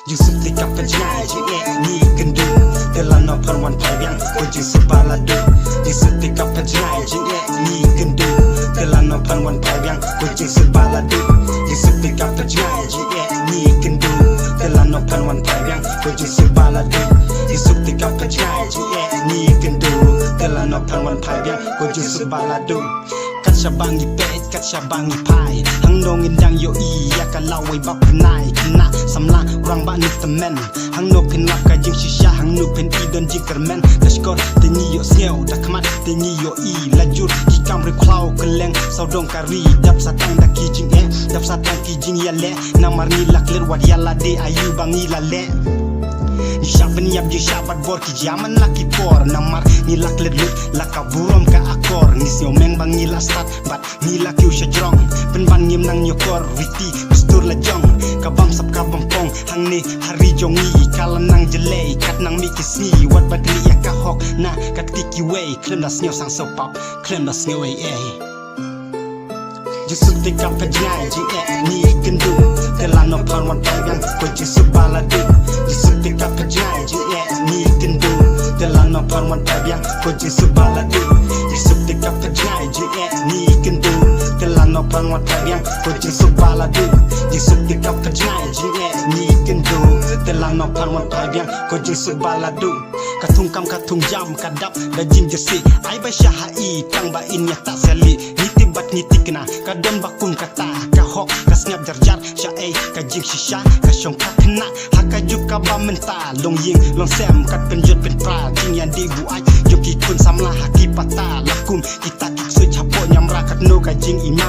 Yusuf tika penjai je ni kendu Telah no perwan payang Kuji sebaladu Yusuf tika penjai je ni kendu Telah no perwan payang Kuji sebaladu Yusuf tika penjai je ni kendu Telah no perwan payang Kuji sebaladu Yusuf tika penjai je ni kendu Telah no perwan payang Kuji sebaladu Kat syabangi pet, kat syabangi pai Hang nongin dang yo iya kalawai bak penai Kena samla orang bak ni temen Hang no pen lap ka jing shisha Hang no pen i don jing kermen Kashkor tenyi yo seo dak mat tenyi yo i Lajur kikam rip klau keleng Saudong kari dap satang dak kijing Dap satang kijing ya le Namar ni lak lir wad yala de ayu bangi la le Nisyaban yap je syabat bor ki jaman laki por Namar nilak ledlut laka burom ka akor Nisyo meng bang nila start bat nila kiu syajrong Penban ngim nang nyokor witi bestur lajong Kabam sap kabam pong hang ni hari jongi Kalan nang jelay kat nang mikis ni Wat bat li ya kahok na kat tiki way Klem das nyo sang sopap klem das nyo way Yusuf tika penjai je ni kendu Telah no perwan payang Kuji sebaladu Yusuf tika penjai je ni kendu Telah no perwan payang Kuji sebaladu Yusuf tika penjai je ni kendu Telah no perwan payang Kuji sebaladu Yusuf tika penjai je ni kendu Telah no perwan payang Kuji sebaladu Katung kam katung jam kadap dajim jesi Ai ba syahai tang ba in ya tak seli Nitibat nitikna kadon bakun kata kahok kasngap jarjar syai kajing shisha kasyong kakna hakajuk ka ba menta long ying long sem kat penjut pen pra jing yan di buai joki kun samla haki pata lakum kita kik hapo nyamra kat no kajing ima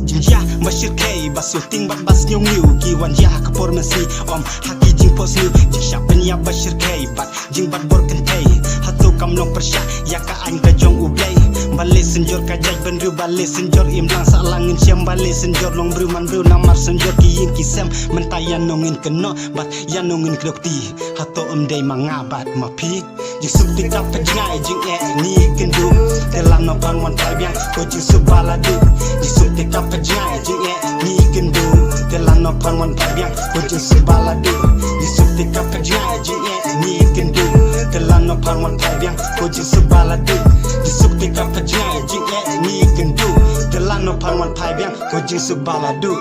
Jinja masyir kay basu ting bat bas nyong niu kiwan ja kapor mesi om haki jing pos niu jing syapen ya basyir kay bat jing bat bor kentay hatu kam long persya ya ka ain ka jong ublay balik senjor kajaj benru balik senjor imlang salangin syam balik senjor long bru man bru namar senjor kiyin kisem mentayan nongin keno bat yan nongin klokti hatu day mangabat mapi Yusuf tika penjai jing ni kendu telah no panwan payang ko jing sebaladu Yusuf tika penjai jing ni kendu telah no panwan payang ko jing sebaladu Yusuf tika penjai jing ni kendu telah no panwan payang ko jing sebaladu Yusuf tika penjai jing ni kendu telah no panwan payang ko jing sebaladu